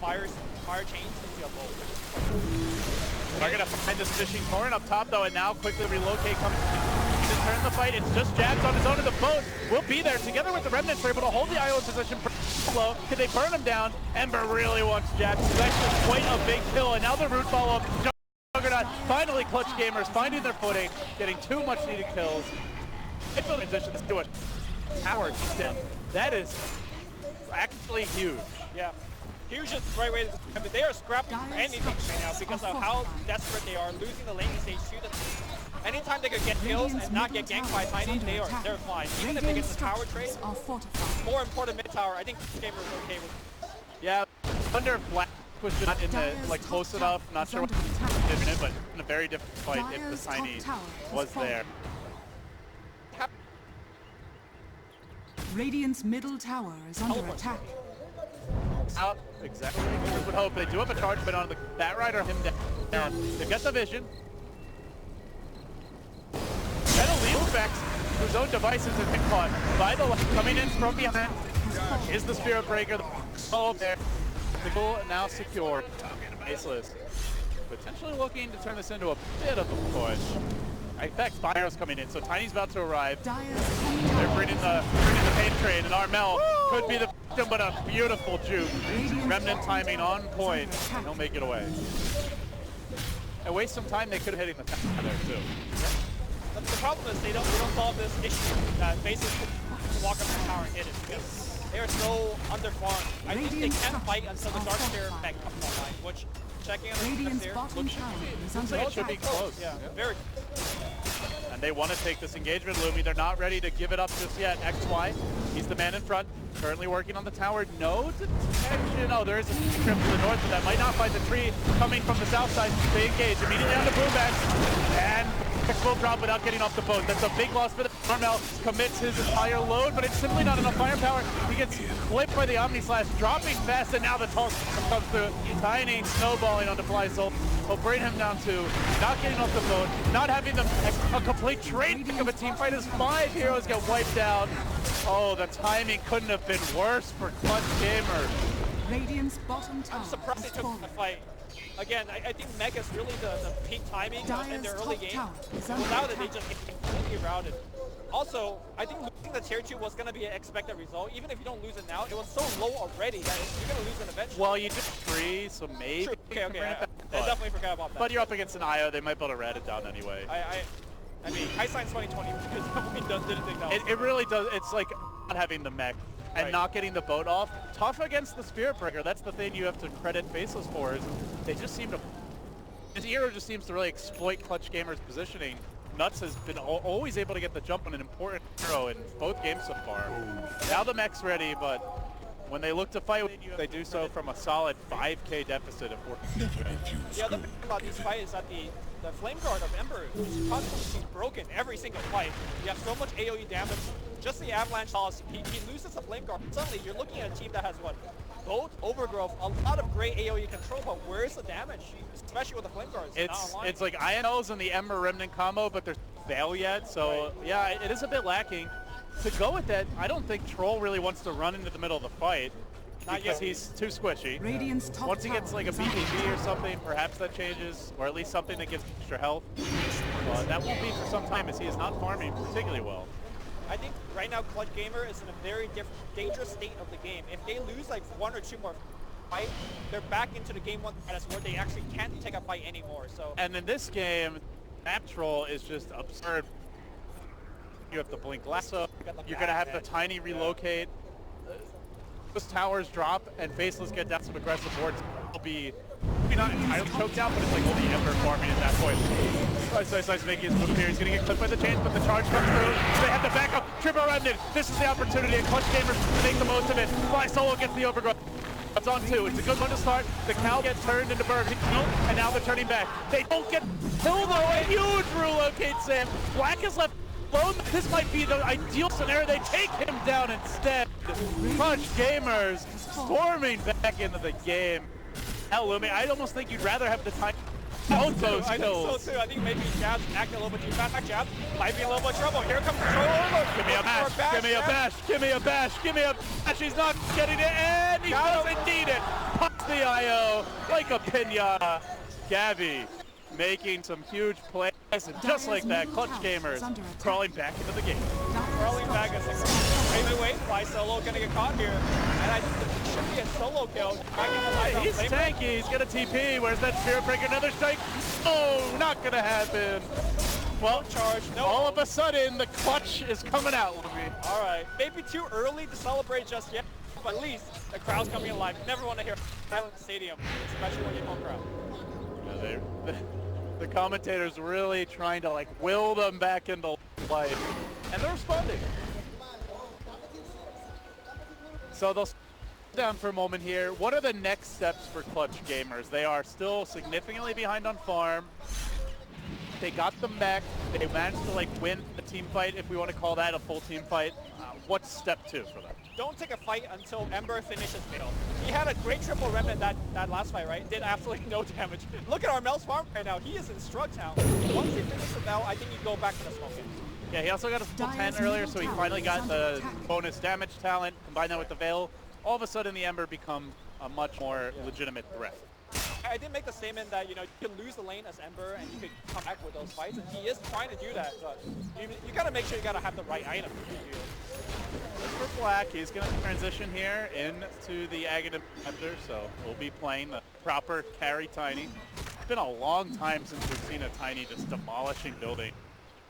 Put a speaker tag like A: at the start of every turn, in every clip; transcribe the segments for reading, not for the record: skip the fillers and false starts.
A: fire chains into a bolt.
B: They're gonna find this fishing torrent up top though, and now quickly relocate comes to turn the fight. It's just Jabs on his own in the boat. We'll be there together with the remnants. They're able to hold the IO in position. Low. Can they burn him down? Ember really wants Jabs. It's actually quite a big kill, and now the root follow-up. Juggernaut finally Clutch Gamers finding their footing, getting 2 much needed kills. It's a transition to a tower down. That is actually huge.
A: Yeah. Huge is the right way to describe it. They are scrapping for anything right now because of how desperate they are, losing the laning stage to the anytime they could get kills and not get ganked by Tiny, they're fine. Even if they get the tower trade, more important mid tower, I think Gamer is okay with.
B: Yeah, Thunder Black was just not in the close enough. Not sure what he did in it, but in a very different fight if the Tiny was there.
C: Radiant's middle tower is under attack.
B: Out exactly what we would hope. They do have a charge, but on the Bat Rider him down. They've got the vision. Penalty effects whose own devices have been caught by the coming in from behind. Is the Spirit Breaker. Oh, there. The goal now secure. Faceless. Potentially looking to turn this into a bit of a push. In fact, Fire's coming in, so Tiny's about to arrive. They're bringing the pain train, and Armel could be the victim, but a beautiful juke. Remnant timing on point. He'll make it away. And waste some time, they could have hit the tower there too.
A: But the problem is they don't solve this issue that basically walk up the tower and hit it because they are so underfarmed. I think they can't fight until the Dark Sphere effect comes online, which checking on the stairs
B: looks like it should be close.
A: Yeah, very.
B: And they want to take this engagement, Lumi. They're not ready to give it up just yet. XY, he's the man in front. Currently working on the tower. No detection. Oh, there is a trip to the north, but that might not find the tree coming from the south side. They engage immediately on the boombacks. And will drop without getting off the boat. That's a big loss for the Armel. Commits his entire load, but it's simply not enough firepower. He gets clipped by the Omni Slash, dropping fast, and now the toss comes through. Tiny snowballing onto Flysoul. Will bring him down to not getting off the boat, not having a complete train of a team fight as 5 heroes get wiped out. Oh, the timing couldn't have been worse for Clutch Gamer.
C: Radiant's bottom tower.
A: I'm surprised they took the fight. Again, I think Mega's really the peak timing in their early game. Without it, they just get completely routed. Also, I think losing the tier 2 was going to be an expected result. Even if you don't lose it now, it was so low already that you're going to lose it eventually.
B: Well, you did 3, so maybe.
A: True. Okay. I definitely forgot about that.
B: But you're up against an IO, they might be able to rat it down anyway.
A: I mean, High Science 2020 didn't think that was
B: it really does. It's like not having the mech and not getting the boat off. Tough against the Spirit Breaker. That's the thing you have to credit Faceless for, is they just seem to... This hero just seems to really exploit Clutch Gamer's positioning. Nuts has been always able to get the jump on an important hero in both games so far. Now the mech's ready, but when they look to fight, they do so from a solid 5k deficit of 14.
A: The other thing about these fights is that the Flame Guard of Ember is constantly broken every single fight. You have so much AoE damage. Just the Avalanche loss, he loses the Flame Guard. Suddenly, you're looking at a team that has what? Both Overgrowth, a lot of great AoE control, but where's the damage? Especially with the Flame Guards.
B: It's like INLs and the Ember Remnant combo, but there's Veil yet, so yeah, it is a bit lacking. To go with that, I don't think Troll really wants to run into the middle of the fight. Because he's too squishy. Once he gets like a BKB or something, perhaps that changes, or at least something that gives extra health. But that won't be for some time, as he is not farming particularly well.
A: I think right now Clutch Gamer is in a very dangerous state of the game. If they lose like 1 or 2 more fights, they're back into the game 1 status where they actually can't take a fight anymore. So.
B: And in this game, map troll is just absurd. You have to blink lasso. You're gonna have to Tiny relocate. Those towers drop and Faceless get down some aggressive boards. It'll be maybe not entirely choked down, but it's like only Ember farming at that point. Slice making his move here. He's gonna get clipped by the chains, but the charge comes through. They have the backup. Triple Remnant. This is the opportunity, and Clutch Gamers to make the most of it. Fly Solo gets the overgrowth. It's on 2. It's a good one to start. The cow gets turned into bird, and now they're turning back. They don't get killed though. A huge relocate, Sam. Black is left. This might be the ideal scenario. They take him down instead. Clutch Gamers storming back into the game. Hell, Lumi, I almost think you'd rather have the time. Both those kills.
A: I think so too. I think maybe Jabs acting a little bit too fast. Jabs might be in a little bit of trouble. Here comes the Troll.
B: Give me a bash. Give me a bash. Give me a bash. Give me a bash. He's not getting it, and he doesn't need it. the IO like a pinata. Gabby making some huge plays, and just like that, Clutch Gamers crawling back into the game.
A: Crawling back as wait, Fly Solo gonna get caught here. And I think it should be a solo kill.
B: Hey, he's tanky, he's gonna TP. Where's that Spirit Breaker? Another strike. Oh, not gonna happen. Well,
A: charge. No.
B: All of a sudden, the clutch is coming out, Louis.
A: All right, maybe too early to celebrate just yet, but at least the crowd's coming alive. Never want to hear silent stadium, especially when you home crowd.
B: Yeah, the commentators really trying to like will them back into life, and they're responding. So they'll sit down for a moment here. What are the next steps for Clutch Gamers? They are still significantly behind on farm. They got them back. They managed to like win the team fight, if we want to call that a full team fight. What's step 2 for them?
A: Don't take a fight until Ember finishes Fatal. He had a great triple remnant that last fight, right? Did absolutely no damage. Look at Armel's farm right now. He is in Strug Town. Once he finishes the Bell, I think you go back to the smoking.
B: Yeah, he also got a full 10 earlier, so he finally got the bonus damage talent. Combine that with the Veil. All of a sudden, the Ember become a much more legitimate threat.
A: I did make the statement that, you know, you can lose the lane as Ember and you could come back with those fights, and he is trying to do that, but you gotta make sure you gotta have the right item.
B: For Black, he's gonna transition here into the Aghanim Hunter, so we'll be playing the proper carry Tiny. It's been a long time since we've seen a Tiny just demolishing buildings.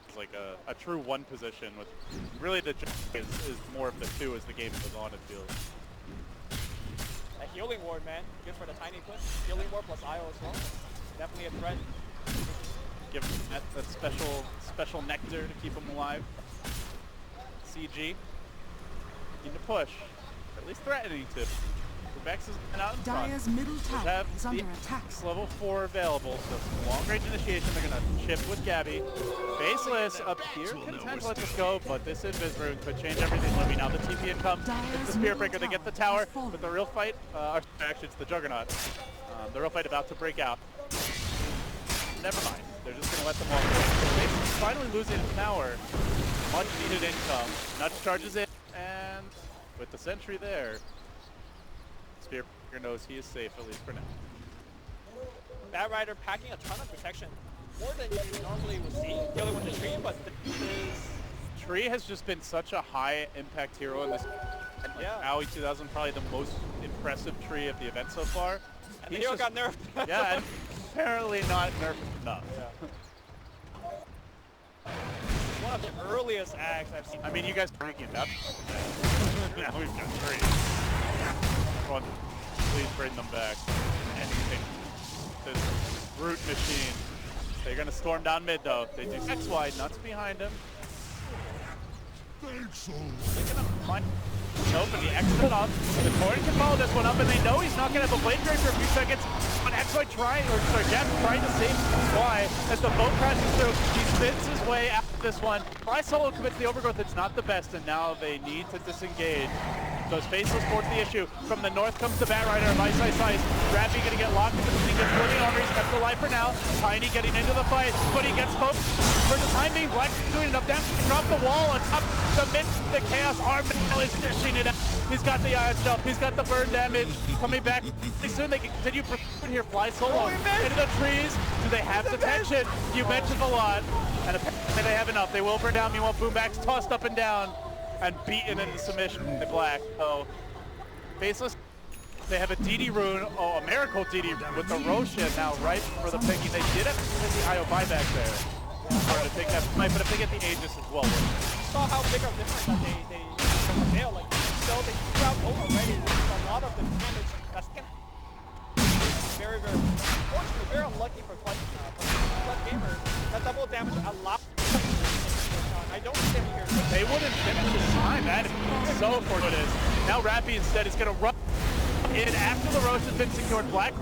B: It's like a true one position with really the is more of the two as the game goes on, it feels.
A: A healing ward, man. Good for the Tiny push. Healing ward plus IO as well. Definitely a threat.
B: Give him that special nectar to keep him alive. CG. Need to push. At least threatening to. Vex is out in front.
C: Dire's middle tower is under attack.
B: Level 4 available, so some long range initiation. They're gonna chip with Gabby. Faceless up here can tend to let this go, but this Invis rune could change everything. Let me now the TP income. It's the Spirit Breaker. They get the tower, but the real fight, actually it's the Juggernaut. The real fight about to break out. Never mind. They're just gonna let them walk away. Faceless finally losing a tower. Much needed income. Nudge charges in, and with the sentry there, Spirit Breaker knows he is safe, at least for now.
A: Bad Rider packing a ton of protection. More than you normally would see dealing with the tree, but
B: Tree has just been such a high impact hero in this.
A: Yeah.
B: Aoi 2000, probably the most impressive tree of the event so far.
A: And the hero got nerfed.
B: Yeah, and apparently not nerfed enough.
A: Yeah. One of the earliest acts I've seen.
B: I mean, you guys are breaking it up. Now we've got Tree. Everyone, please bring them back. Anything. This brute machine. They're gonna storm down mid though. They do X wide, nuts behind him. They're gonna find but he exits off. The Corn can follow this one up, and they know he's not gonna have a blade break for a few seconds. But X-Wide Jeff trying to save Fly as the boat crashes through. He spins his way out of this one. Fly solo commits the overgrowth. It's not the best, and now they need to disengage. Goes Faceless towards the issue. From the north comes the Bat Rider of Ice. Rappy gonna get locked into the thing, gets living armor. He's kept alive for now. Tiny getting into the fight, but he gets poked. For the time being, Black doing enough damage to drop the wall on top the mid. The Chaos Arm is dishing it out. He's got the ion shell. He's got the burn damage. Coming back pretty soon. They can continue pursuing here. Fly solo into the trees. Do they have detection? You mentioned a lot, and apparently they have enough. They will burn down. Meanwhile, Boomback's tossed up and down and beaten into submission by Black. So, Faceless, they have a DD rune, a miracle DD rune with the Roshan now ripe for the picking. They did have the IO buyback there. To take that fight, but if they get the Aegis as well.
A: You saw how big of a difference that they fail. Like, so they threw out already a lot of the damage. That's very, very unfortunately, very unlucky for Clutch Gamers. That double damage allowed. I don't see them here.
B: They wouldn't finish this time. That is so fortuitous. Now Rappy instead is going to run in after the Roche has been secured. Black.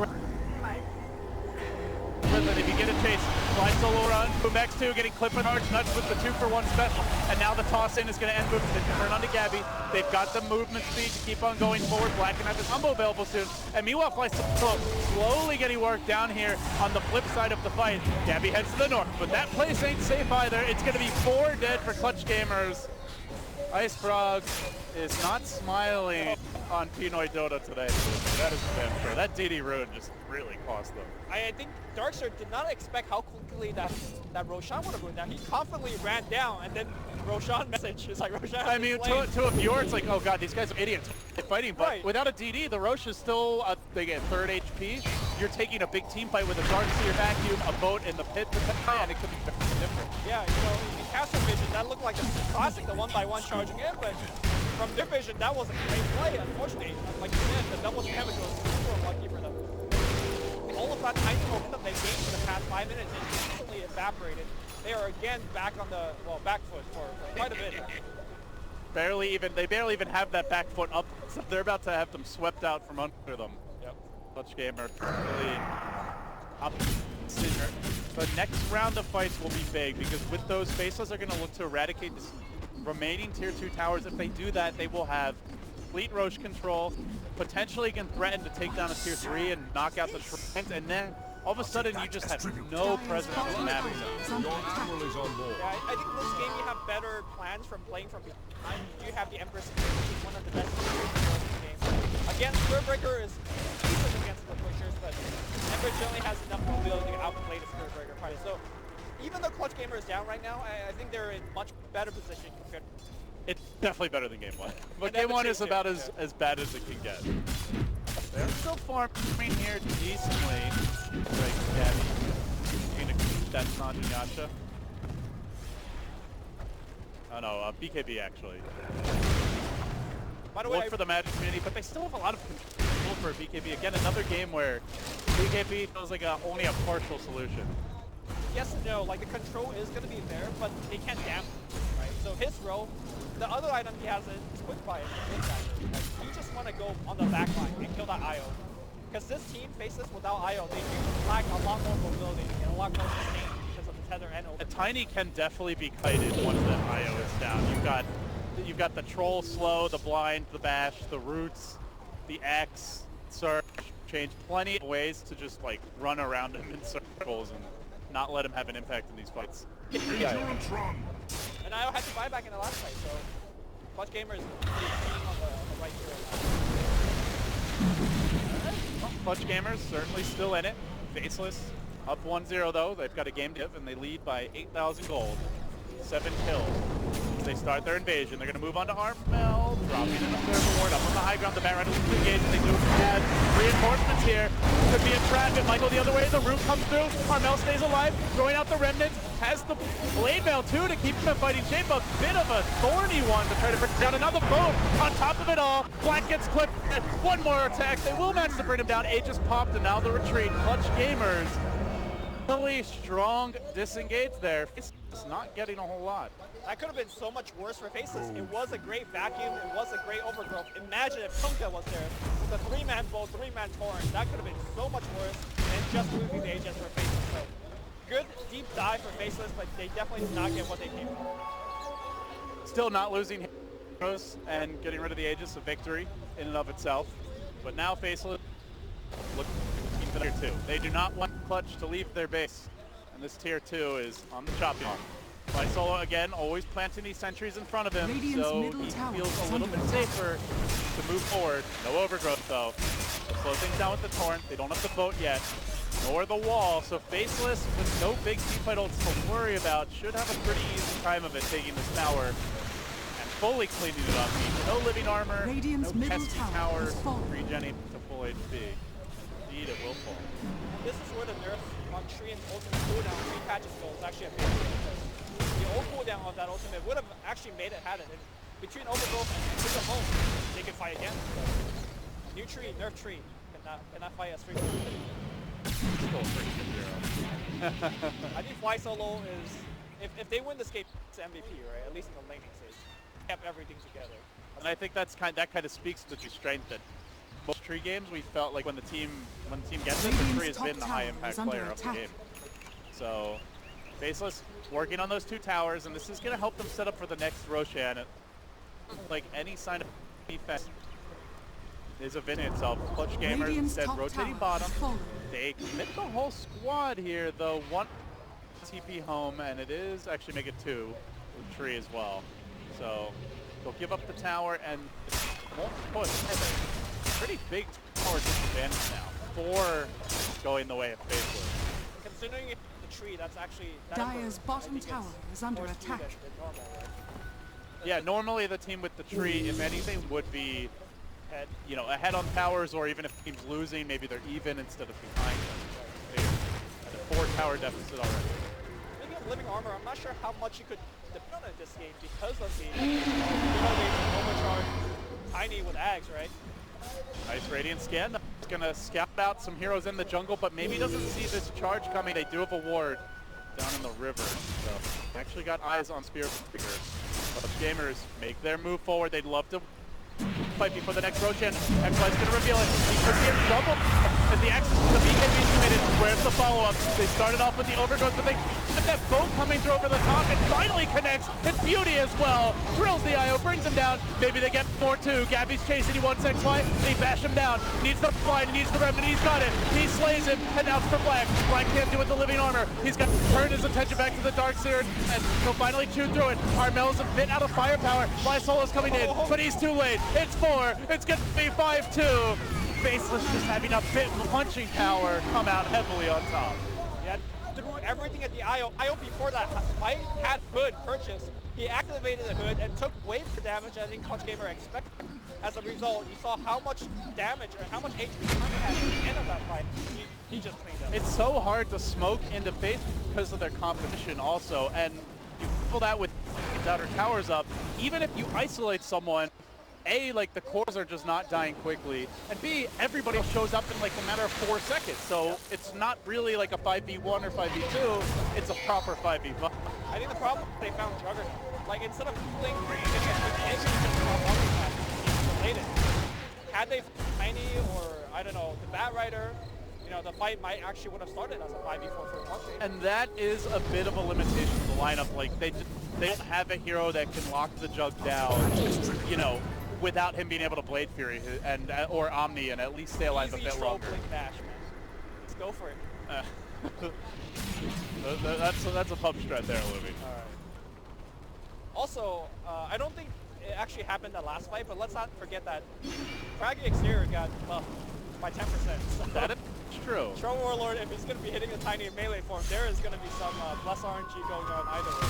B: They begin to chase. Fly solo run. Boombax 2 getting clip and arch nuts with the 2-for-1 special. And now the toss in is going to end with the turn onto Gabby. They've got the movement speed to keep on going forward. Black can have his combo available soon. And meanwhile, Fly solo slowly getting worked down here on the flip side of the fight. Gabby heads to the north, but that place ain't safe either. It's going to be 4 dead for Clutch Gamers. Ice Frog is not smiling on Pinoy Dota today. That is for damn sure. That DD ruin just really cost them.
A: I think Darkster did not expect how quickly that Roshan would have ruined that. He confidently ran down, and then Roshan message is like, Roshan.
B: I mean, to a viewer, it's like, oh god, these guys are idiots fighting. But
A: Right.
B: without a DD, the Roche is still, they get 3rd HP. You're taking a big team fight with a Darkseer vacuum, a boat in the pit, and it could be very different.
A: Yeah, you know, in Castle Vision, that looked like a classic, the 1x1 charging in, but from their vision, that was a great play, unfortunately. Like you said, the double damage was super unlucky for them. All of that tiny momentum they gained for the past 5 minutes is instantly evaporated. They are again back on the, back foot for quite a bit.
B: They barely even have that back foot up, so they're about to have them swept out from under them.
A: Yep.
B: Clutch Gamer really up. The next round of fights will be big because with those Faceless are going to look to eradicate this remaining tier 2 towers. If they do that, they will have complete Roche control, potentially can threaten to take down a tier 3 and knock out the Trent, and then all of a sudden you just have no presence on the map.
D: Your admiral is on board.
A: Yeah, I think this game you have better plans from playing from behind. You have the Empress, which is one of the best players in the game. Again, Spiritbreaker is decent against the pushers, but Empress generally has enough mobility to outplay the Spiritbreaker party. So even though Clutch Gamer is down right now, I think they're in much better position compared to...
B: It's definitely better than Game 1. But
A: And
B: Game 1 is
A: too,
B: about
A: yeah.
B: as bad as it can get. They're still farming here decently. Like Gabby, that's not Yasha. Oh no, BKB actually.
A: By the way,
B: Look for the Magic community, but they still have a lot of control for BKB. Again, another game where BKB feels like only a partial solution.
A: yes and no, like the control is going to be there, but they can't damage, right? So his role, the other item he has is Quick Fire. Like, you just want to go on the back line and kill that IO. Because this team, Faceless without IO, they do lack a lot more mobility and a lot more sustain because of the tether and over.
B: A Tiny can definitely be kited once that IO is down. You've got the Troll slow, the blind, the bash, the roots, the X, surge, change plenty of ways to just like run around him in circles and not let him have an impact in these fights.
D: Endurance run.
A: And IO had to buy back in the last fight, so Clutch Gamer is being on the right here.
B: Well, Clutch Gamers certainly still in it. Faceless up 1-0 though. They've got a game div and they lead by 8,000 gold. 7 kills. As they start their invasion, they're going to move on to Armel, dropping in the third ward, up on the high ground, the Baron is engaged, they do it bad. Reinforcements here, could be a trap, it might go the other way, the root comes through, Armel stays alive, throwing out the remnants, has the blade mail too to keep him in fighting shape, a bit of a thorny one to try to bring down another boat. On top of it all, Black gets clipped, one more attack, they will manage to bring him down, Aegis popped and now the retreat. Clutch Gamers, really strong disengage there. It's not getting a whole lot.
A: That could have been so much worse for Faceless. It was a great vacuum. It was a great overgrowth. Imagine if Tonka was there with a 3-man bow, 3-man torrent. That could have been so much worse than just losing the Aegis for Faceless. So good deep dive for Faceless, but they definitely did not get what they came for.
B: Still not losing heroes and getting rid of the Aegis, a victory in and of itself. But now Faceless looking for tier 2. They do not want Clutch to leave their base. And this tier 2 is on the chopping block. By Solo again, always planting these sentries in front of him,
C: Radiant's
B: so
C: middle
B: he
C: tower
B: feels
C: is
B: a little
C: under
B: bit
C: attack.
B: safer to move forward. No overgrowth though. They'll slow things down with the torrent. They don't have the boat yet, nor the wall. So Faceless, with no big team fight ults to worry about, should have a pretty easy time of it taking this tower and fully cleaning it up. No living armor,
C: Radiant's
B: no
C: middle
B: pesky
C: tower
B: tower,
C: has fallen.
B: regenning to full HP. Indeed, it will fall.
A: This is where the nerf on Tree and ultimate cooldown, 3 patches goal is actually a big deal. The old cooldown of that ultimate would have actually made it had it. And between overgrowth and Bring Them Home, they can fight again. New Tree, nerf Tree, cannot fight as frequently.
B: Still a pretty good hero.
A: I think Fly Solo is, if they win this game, it's MVP, right? At least in the laning stage. Kept everything together.
B: And I think that kind of speaks to the strength that most Tree games we felt like when the team gets it, the Tree has been the high impact player of the game. So Faceless working on those 2 towers, and this is going to help them set up for the next Roshan. Like any sign of defense is a win itself. Clutch Gamers instead rotating bottom. They commit the whole squad here, though. 1 TP home, and it is actually make it 2 with Tree as well. So They'll give up the tower and won't push. Pretty big tower disadvantage now for going the way of Faceless.
A: Considering the tree, that's actually...
C: Dyer's bottom tower is under attack.
A: Normal, right?
B: Yeah, normally the team with the tree, if anything, would be ahead on towers, or even if the team's losing, maybe they're even instead of behind them. At a 4 tower deficit already.
A: Speaking of living armor, I'm not sure how much you could depend on it this game because of the overcharge Tiny with Ags, right?
B: Nice Radiant scan. He's gonna scout out some heroes in the jungle, but maybe doesn't see this charge coming. They do have a ward down in the river, so actually got eyes on Spear Breakers. But gamers make their move forward. They'd love to fight before the next Roshan. X-Fly's gonna reveal it. He could be in trouble as the access to the beacon being committed. Where's the follow-up? They started off with the overgrowth, but they get that boat coming through over the top and finally connects. It's Beauty as well. Drills the IO, brings him down. Maybe they get more too. Gabby's chasing. He wants X-Fly, and he bashed him down. Needs the fly, he needs the remnant. He's got it. He slays him, and now it's for Black. Black can't do it with the living armor. He's got to turn his attention back to the Dark Seer, and he'll finally chew through it. Armel's a bit out of firepower. Lysola's coming in, but he's too late. It's 4. It's going to be 5-2. Faceless just having a bit punching power come out heavily on top.
A: Yeah, threw everything at the IO. IO before that fight had Hood purchased. He activated the Hood and took way more damage than I think Clutch Gamer expected. As a result, you saw how much damage or how much HP he had at the end of that fight. He just cleaned up.
B: It's so hard to smoke into Faith because of their competition also, and you couple that with its outer towers up. Even if you isolate someone, A, like the cores are just not dying quickly, and B, everybody shows up in like a matter of 4 seconds. So it's not really like a 5v1 or 5v2, it's a proper 5v5.
A: I think the problem they found Juggernaut. Like instead of playing related. Had they Tiny or I don't know, the Bat Rider, the fight might actually would have started as a 5v4 for Clutch.
B: And that is a bit of a limitation of the lineup. Like they don't have a hero that can lock the Jug down, without him being able to Blade Fury or Omni and at least stay alive
A: Easy
B: a bit longer.
A: Dash, man. Let's go for it.
B: That's a pub strat there, Louie.
A: All right. Also, I don't think it actually happened that last fight, but let's not forget that Craggy Exterior got buffed by 10%. So
B: That is true.
A: Troll Warlord, if he's going to be hitting the Tiny in melee form, there is going to be some less RNG going on either way.